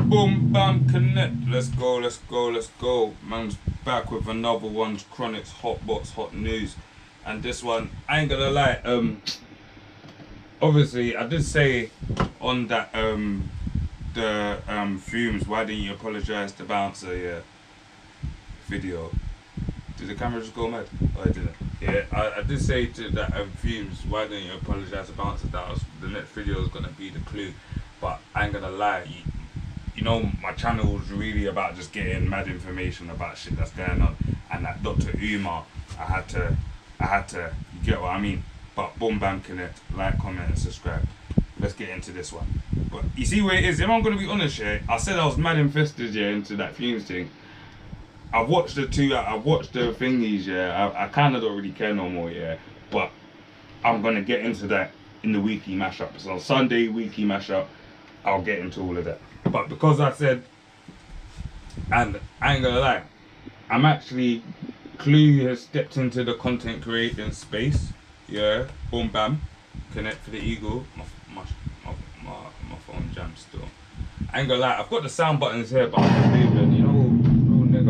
Boom, bam, connect. Let's go, let's go, let's go. Man's back with another one's Chronics Hot Box Hot News. And this one, I ain't gonna lie, obviously I did say on that the fumes, why didn't you apologise to Bouncer, yeah, video. Did the camera just go mad? Oh, it didn't. Yeah, I did say to that fumes, why didn't you apologise to Bouncer? That was the next video was gonna be the clue. But I ain't gonna lie, you know, my channel was really about just getting mad information about shit that's going on, and that Dr. Umar, I had to, you get what I mean? But boom, bam, connect, like, comment, and subscribe. Let's get into this one. But you see where it is. If I'm gonna be honest, yeah, I said I was mad invested, yeah, into that fumes thing. I've watched the thingies, yeah. I kind of don't really care no more, yeah. But I'm gonna get into that in the weekly mashup. So Sunday weekly mashup, I'll get into all of that. But because I said, and I ain't gonna lie, I'm actually, Clue has stepped into the content creating space. Yeah, boom bam, connect for the eagle. My phone jammed still. I ain't gonna lie, I've got the sound buttons here, but I'm just moving, you know,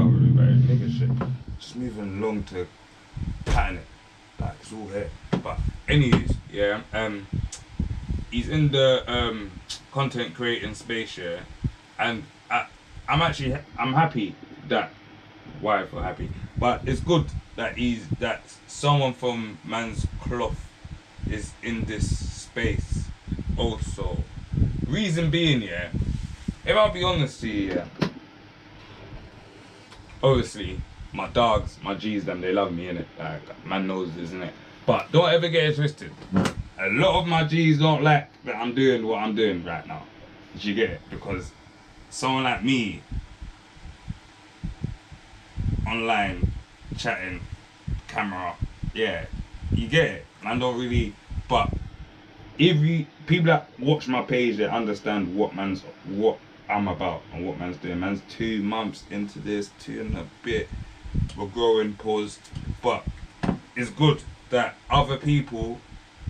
real nigga shit. Just moving along to pattern it, like it's all here. But anyways, yeah, he's in the content creating space, yeah, and I'm happy that, why I feel happy, but it's good that someone from man's cloth is in this space also. Reason being, yeah, if I'll be honest to you, yeah, obviously my dogs, my G's, them, they love me, innit? Like, man knows this, innit? But don't ever get it twisted. A lot of my G's don't like that I'm doing what I'm doing right now. Did you get it? Because someone like me, online, chatting, camera, yeah, you get it. Man don't really, but people that watch my page, they understand what I'm about and what man's doing. Man's 2 months into this, 2 and a bit. We're growing, pause. But it's good that other people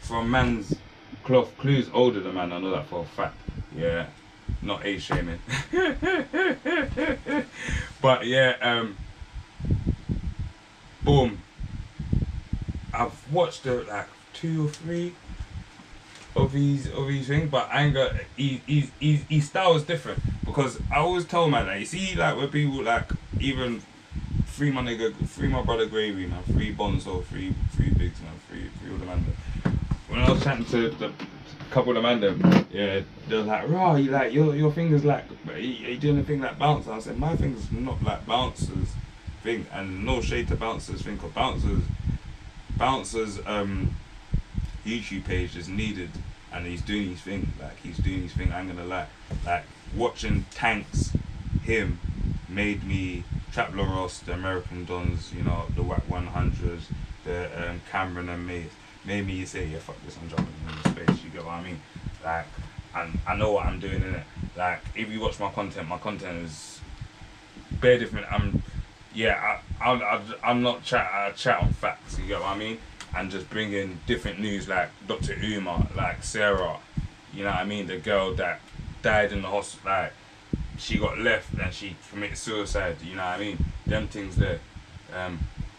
from man's cloth, Clue's older than man, I know that for a fact. Yeah, not age shaming. But yeah, boom. I've watched like 2 or 3 of these things, but I ain't got his style is different, because I always tell man, like, you see, like, where people like, even free my brother Gravy, man, 3 Bonzo, 3 Bigs, man, 3 all the man. When I was chatting to the couple of the man them, yeah, they was like, raw, you like your fingers like, are you doing a thing like bouncer? I said, my fingers not like bouncers thing, and no shade to bouncers thing, cause bouncers YouTube page is needed, and he's doing his thing. I ain't gonna lie. Like, watching Tanks, him, made me, Trap Ross, the American Dons, you know, the WAC 100s, the Cameron and Maze, made me say, yeah, fuck this, I'm jumping in the space. You get what I mean? Like, and I know what I'm doing in it. Like, if you watch my content is bare different. I'm not I chat on facts. You get what I mean? And just bring in different news, like Dr. Umar, like Sarah, you know what I mean? The girl that died in the hospital, like, she got left and she committed suicide, you know what I mean? Them things there.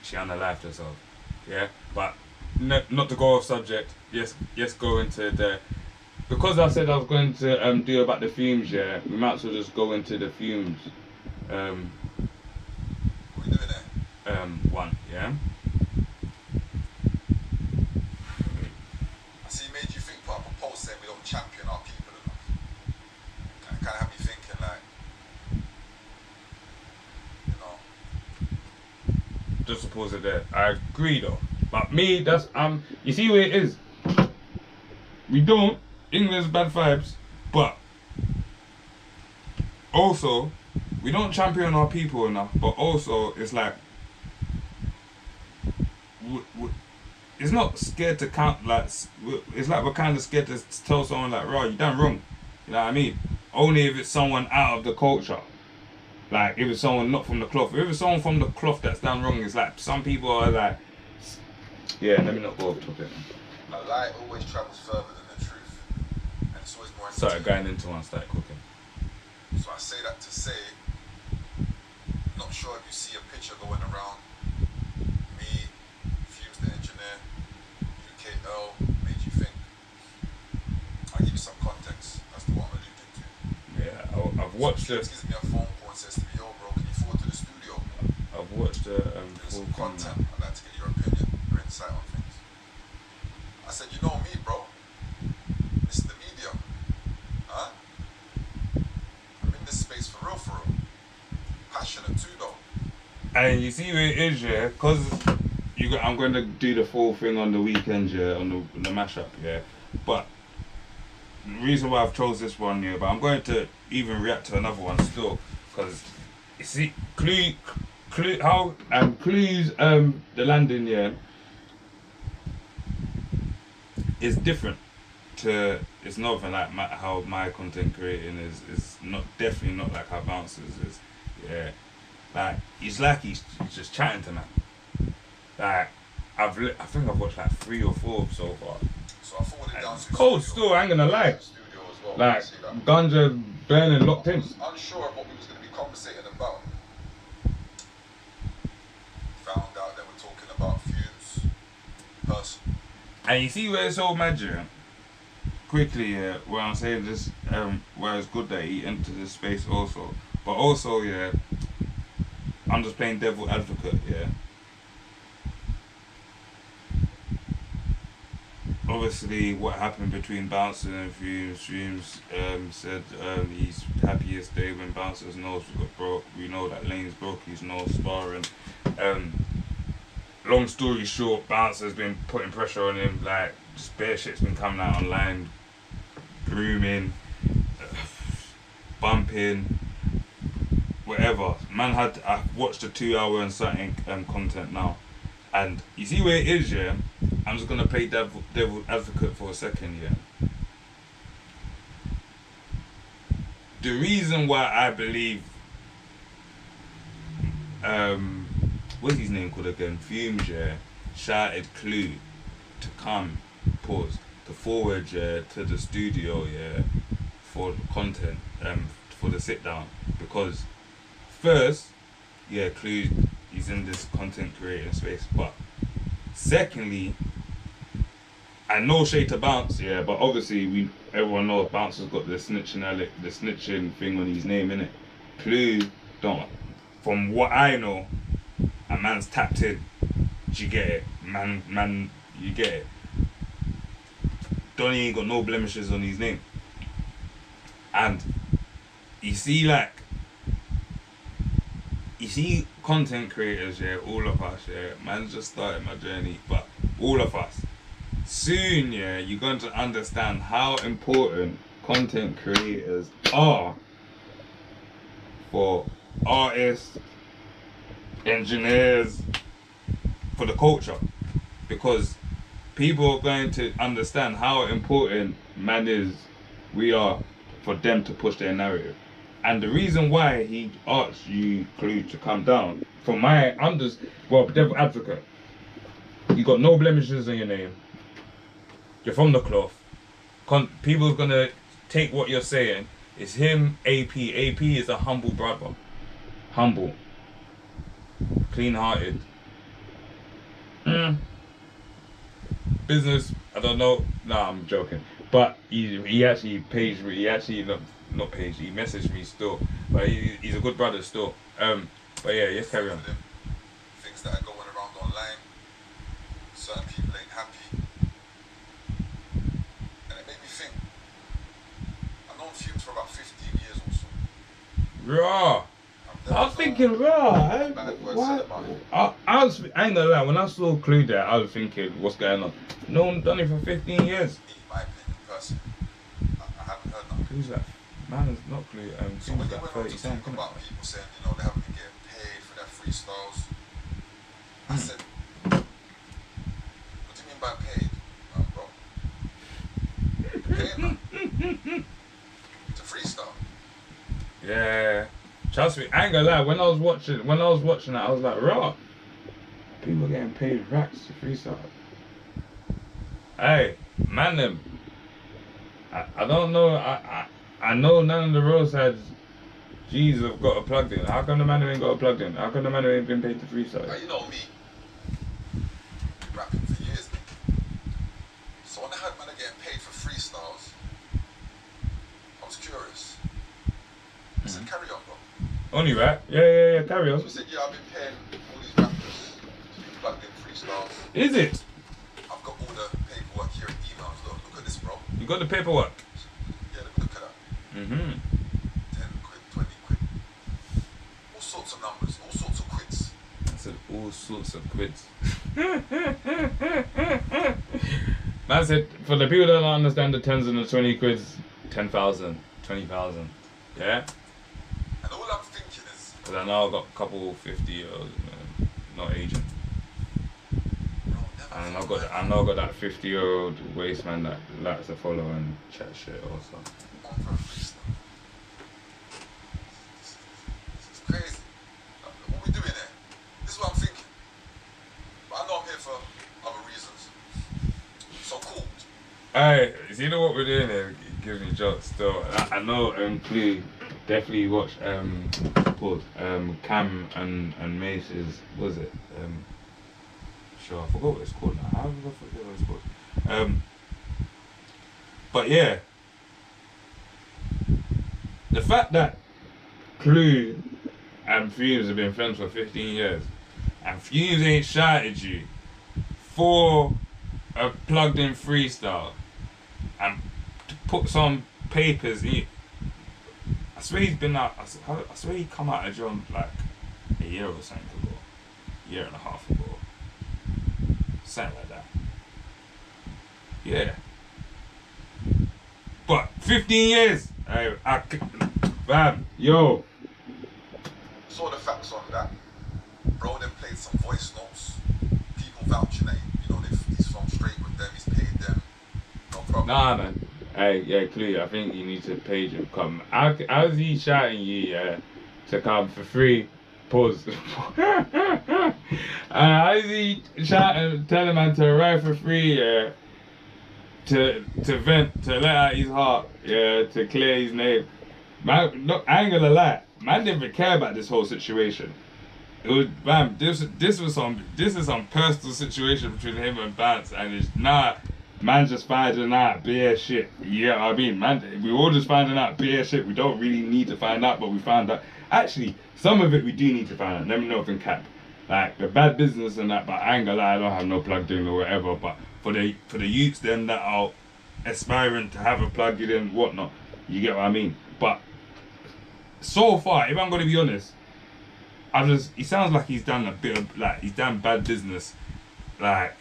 She unalived herself, yeah? But not to go off subject, yes, go into the, because I said I was going to do about the fumes, yeah, we might as well just go into the fumes. What are we doing there? One, yeah? Made you think, put up a post saying we don't champion our people enough. And it kind of had me thinking, like, you know. Just to pause it there. I agree though. But me, that's you see where it is. We don't. England's bad vibes, but also we don't champion our people enough. But also it's like it's not scared to count, like, it's like we're kind of scared to tell someone like, right, you done wrong. You know what I mean? Only if it's someone out of the culture. Like, if it's someone not from the cloth. If it's someone from the cloth that's done wrong, it's like, some people are like, yeah, let me not go off topic. A lie always travels further than the truth. And it's always more Started going into one, started cooking. So I say that to say, not sure if you see a picture going around, me, Fuse the engineer, UKL, made you think. I'll give you some context as to what I'm alluding to. Yeah, I've watched Fuse gives me a phone call and says to me, yo bro, can you forward to the studio? I've watched the There's some content. I'd like to get your opinion, your insight on things. I said, you know me, bro. This is the media. Huh? I'm in this space for real, for real. Passionate too, though. And you see where it is, yeah, because I'm going to do the full thing on the weekend, yeah, on the mashup, yeah. But the reason why I've chose this one, yeah, but I'm going to even react to another one still, because you see, Clue's the landing, yeah, is different to. It's not even like how my content creating is not definitely not like how Bouncers is, yeah. Like he's just chatting to man. Like I think I've watched like 3 or 4 so far. So I forwarded down to Cold studio. still, I ain't gonna lie. Studio as well. Like See that? ganja burning locked I in. was unsure of what we was going to be conversating about. Found out they were talking about Fuse person. And you see where it's all magic. Quickly, yeah, where I'm saying this, where it's good that he entered this space also. But also, yeah, I'm just playing devil advocate, yeah. Obviously, what happened between Bouncer and Fumes said he's happiest day when Bouncers knows we got broke. We know that Lane's broke, he's no sparring. Long story short, Bouncer's been putting pressure on him, like, just bare shit's been coming out online, grooming, bumping, whatever. Man I watched the 2 hour and something content now. And you see where it is, yeah? I'm just gonna play devil advocate for a second, yeah? The reason why I believe, what's his name called again? Fumes, yeah? Shouted Clue to come, to forward, yeah, to the studio, yeah, for the content, for the sit down. Because first, yeah, Clue, he's in this content creating space, but secondly, and no shade to Bounce, yeah, but obviously everyone knows Bounce has got the snitching thing on his name, innit? Clue don't. From what I know, a man's tapped in. Do you get it? Man, you get it. Donnie ain't got no blemishes on his name. And you see content creators, yeah, all of us, yeah, man's just started my journey, but all of us, soon, yeah, you're going to understand how important content creators are for artists, engineers, for the culture. Because people are going to understand how important we are for them to push their narrative. And the reason why he asked you, Clue, to come down, devil advocate. You got no blemishes on your name. You're from the cloth. People's gonna take what you're saying. It's him, AP. AP is a humble brother. Humble. Clean-hearted. Business, I don't know. Nah, I'm joking. But he actually paged me. He messaged me still. But he's a good brother still. But yeah, let's carry on. Things that are going around online, certain people ain't happy. And it made me think, I've known Fumes for about 15 years or so. Raw. I was thinking, raw. I ain't gonna lie, when I saw Clue there, I was thinking, what's going on? No one done it for 15 years. In my opinion, personally, I haven't heard nothing. Who's that? Man is not Clue. So when you went on to talk about people saying, you know, they haven't been getting paid for their freestyles, I said, what do you mean by paid, bro? Paid, man. To freestyle. Yeah. Trust me, I ain't gonna lie, when I was watching it, I was like, raw. People getting paid racks to freestyle. Hey, man them. I don't know, I know none of the roadsides G's have got a plugged in. How come the man who ain't got a plugged in? How come the man who ain't been paid to freestyle? Now, you know me, rapping for years, mate. So when I heard man are getting paid for freestyles, I was curious. I said, carry on, bro. Only rap? Yeah, carry on. So I said, yeah, I've been paying all these rappers to be plugged in freestyles. Is it? I've got all the paperwork here in emails. Look at this, bro. You got the paperwork? Yeah, look at that. 10 quid, 20 quid. All sorts of numbers, all sorts of quids. I said all sorts of quids. Man said, for the people that don't understand the 10s and the 20 quids, 10,000, 20,000. Yeah? And all I'm thinking is, Because I know I've got a couple 50-year-olds, not agent. bro, never And thought, I know I got that 50-year-old waste man that likes to follow and chat shit also. on for a freestyle. This is crazy. What we doing here? This is what I'm thinking. But I know I'm here for other reasons. So cool. Hey, see what we're doing here? It gives me jokes still. I know Clue definitely watched Cam and Mace's, what was it? Sure, I forgot what it's called now. How did I forget what it's called? But yeah, the fact that Clue and Fumes have been friends for 15 years and Fumes ain't shouted you for a plugged in freestyle and to put some papers in. I swear he's been out, I swear he come out of John like a year or something ago, year and a half ago, something like that. Yeah. But 15 years, bam, yo. Saw the facts on that. Bro then played some voice notes. People vouching that, he's from straight with them, he's paid them. No problem. Nah, man. Hey, yeah, Clue, I think you need to page him. Come. How's he shouting you, yeah, to come for free? Pause. How's he shouting, telling man to arrive for free, yeah, to vent, to let out his heart, yeah, to clear his name? Man, look, I ain't gonna lie, man didn't even care about this whole situation. It was, bam, this is some personal situation between him and Bance, and it's not. Man just finding out bare shit. Yeah, I mean, man, we all just finding out bare shit. We don't really need to find out, but we found out. Actually, some of it we do need to find out. Let me know if in cap. Like the bad business and that, but I ain't gonna lie, I don't have no plugged in or whatever. But for the youths then that are aspiring to have a plugged in whatnot, you get what I mean. But so far, if I'm gonna be honest, he sounds like he's done a bit of he's done bad business, like.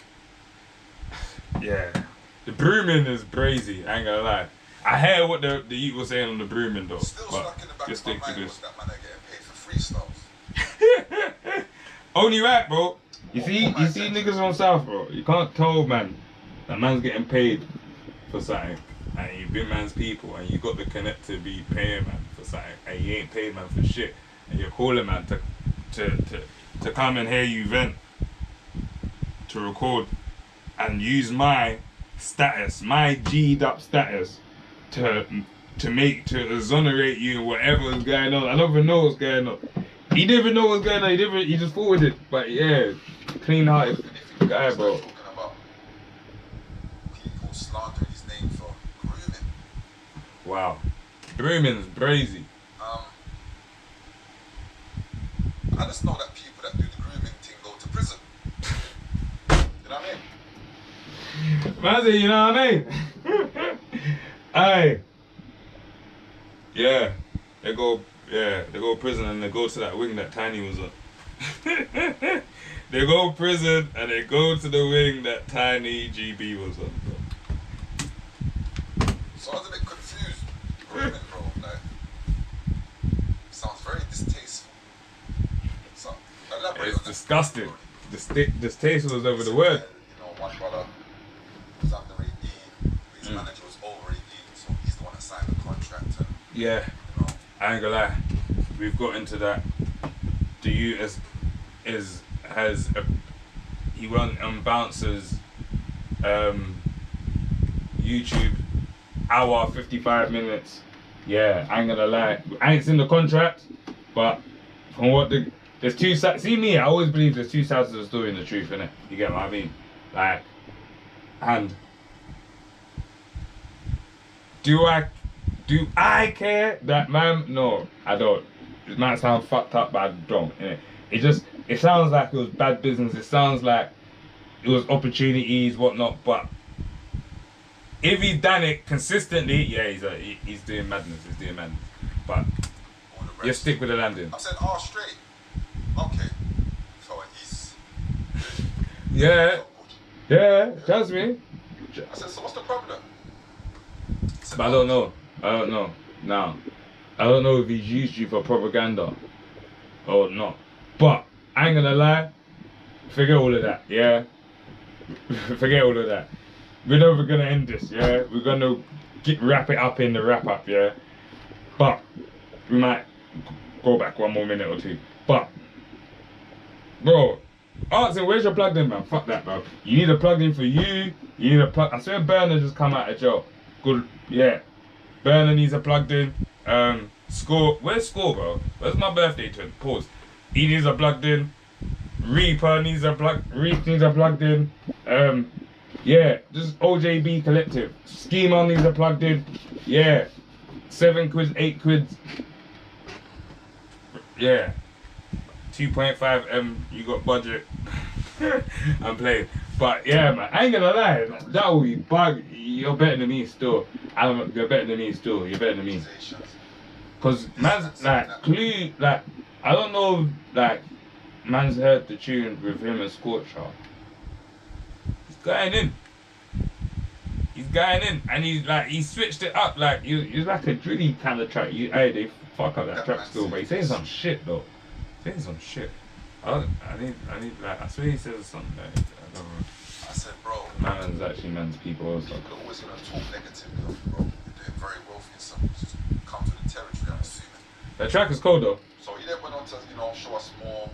Yeah, the brooming is brazy, I ain't gonna lie. I hear what the youth was saying on the brooming though. Still but stuck in the back just of my stick to mind this. was that man are getting paid for freestyles. Only right, bro. You see niggas on South, bro. You can't tell man that man's getting paid for something, and you been man's people, and you got the connect to be paying man for something, and you ain't paid man for shit, and you're calling man to come and hear you vent, to record. And use my status, my G'd up status, to exonerate you and whatever is going on. I don't even know what's going on. He didn't even know what's going on. He just forwarded. But yeah, clean-hearted guy, bro. Talking about people slandering his name for grooming. Wow, grooming's brazy. I just know that people that do the grooming thing go to prison. You know what I mean? Mazzy, you know what I mean? Aye. Yeah. They go prison and they go to that wing that Tiny was on. They go prison and they go to the wing that Tiny GB was on, bro. So I was a bit confused. Grooming, bro. Like, sounds very distasteful. So, elaborate It's on that. disgusting. Distasteful is over the word. One brother was under 18, his manager was over 18, so he's the one that signed the contract. And, Yeah. I ain't gonna lie. We've got into that. The U he went on Bouncer's YouTube hour 55 minutes Yeah, I ain't gonna lie. I ain't seen the contract, but from what there's two sides. See me, I always believe there's two sides to the story and the truth, innit? You get what I mean? Like, and do I care that man? No, I don't. It might sound fucked up, but I don't. Innit? It sounds like it was bad business. It sounds like it was opportunities, whatnot. But if he's done it consistently, yeah, he's doing madness. He's doing madness. But All the you rest. stick with the landing. I said, oh, straight. Okay. So he's. Yeah, yeah. Trust me. I said, so what's the problem? He said, But I don't know. Now, I don't know if he's used you for propaganda or not. But I ain't gonna lie. Forget all of that. Yeah. Forget all of that. We're never gonna end this. Yeah. We're gonna wrap it up in the wrap up. Yeah. But we might go back one more minute or two. But bro, Artson, where's your plugged in, man? Fuck that, bro. You need a plug in for you. You need a plug. I swear Burner just come out of jail. Good. Yeah. Burner needs a plugged in. Score. Where's Score, bro? Where's my birthday twin? Pause. He needs a plugged in. Reaper needs a Reap needs a plugged in. Yeah. Just OJB Collective. Schema needs a plugged in. Yeah. 7 quids, 8 quids. Yeah. 2.5 you got budget. I'm playing. But yeah, man, I ain't gonna lie. That will be bug. You're better than me still. You're better than me still. You're better than me. Cause man's like Clue, like I don't know, like man's heard the tune with him and Scorcher. He's going in. He's going in, and he switched it up like he's like a drilly kind of track. Hey, they fuck up that track still, but he's saying some shit though. Saying some shit. I need like I swear he says something like I don't know. I said, bro. Man's actually man's people also. People are always gonna talk negatively of you, bro. You're doing very well for yourself. Just come to the territory, I'm assuming. That track is cold though. So he then went on to, show us more.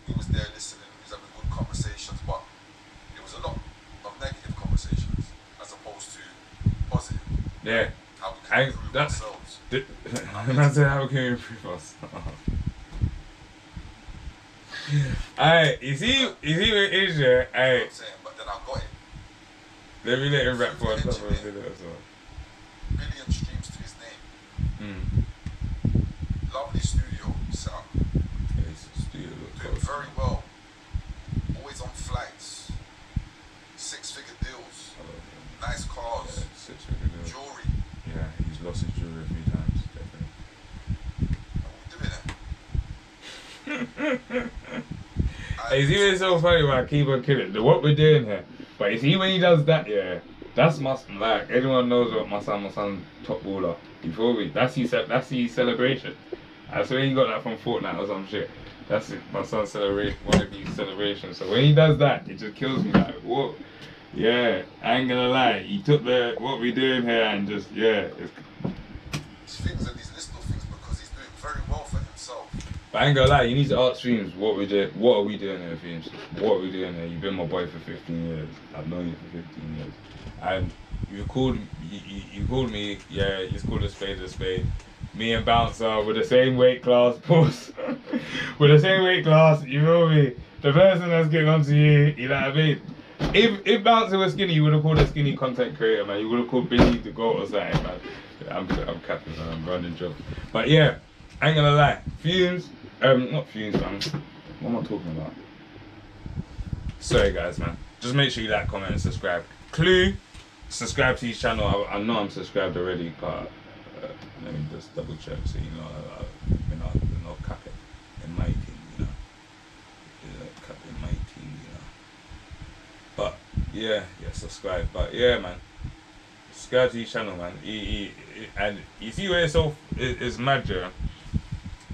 He was there listening, he was having good conversations, but it was a lot of negative conversations as opposed to positive. Yeah. How we can improve ourselves. Man said how can we improve us? Alright, you see what it is, yeah? You know what Alright, I'm saying? But then I got it. let me let him rap for us. Billion streams to his name. Mm. Lovely studio setup. Yeah, it's a studio Doing very well. Always on flights. 6-figure deals. Nice cars. Yeah, Jewelry. yeah, he's lost his jewelry a few times, definitely. What we doing here? Hey, see what's so funny about keep on killing? What we're doing here. But you see when he does that, yeah, that's my like everyone knows what my son top baller. You feel me? That's his celebration. I swear he got that from Fortnite or some shit. That's it, my son's celebration, one of his celebrations. So when he does that, it just kills me like what? Yeah, I ain't gonna lie. He took the what we doing here and just these things and these little things because he's doing very well for himself. But I ain't gonna lie, you need to ask Streams what we do. What are we doing here, Streams? What are we doing here? You've been my boy for 15 years. I've known you for 15 years, and you called me. Yeah, you called a spade. Me and Bouncer were the same weight class, boss. We're the same weight class. You feel me? The person that's getting onto you, you know what I mean? If Bouncer was skinny, you would have called a skinny content creator, man. You would have called Billy the GOAT or something, man. I'm capping, man. I'm running jokes. But yeah, I ain't gonna lie. Fumes. Not Fumes, man. What am I talking about? Sorry, guys, man. Just make sure you like, comment, and subscribe. Clue, subscribe to his channel. I know I'm subscribed already, but let me just double check so you know, no cap it in my team, you know. Cap in my team, you know. But yeah, subscribe. But yeah, man. Subscribe to his channel, man. And you see where it's mad, yeah?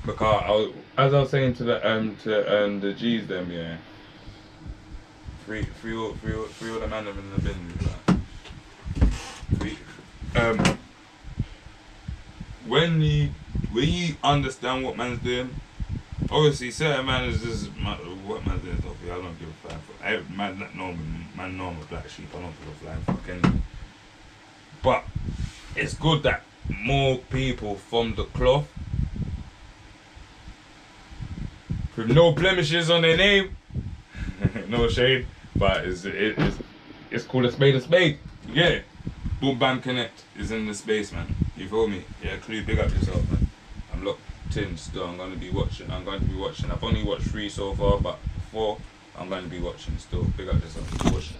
Because as I was saying to the G's them, yeah. Free all the man them in the bin. When you understand what man's doing, obviously certain man is just what man's doing stuff. I don't give a flying fuck. Man know I'm a black sheep. I don't give a flying fuck anyway. But it's good that more people from the cloth with no blemishes on their name. No shade, but it's called a spade a spade. You get it? Boom Bam Connect is in the space, man. You feel me? Yeah, Clue, big up yourself, man. I'm locked in still. I'm going to be watching. I've only watched 3 so far, but 4 I'm going to be watching still. Big up yourself. Watch.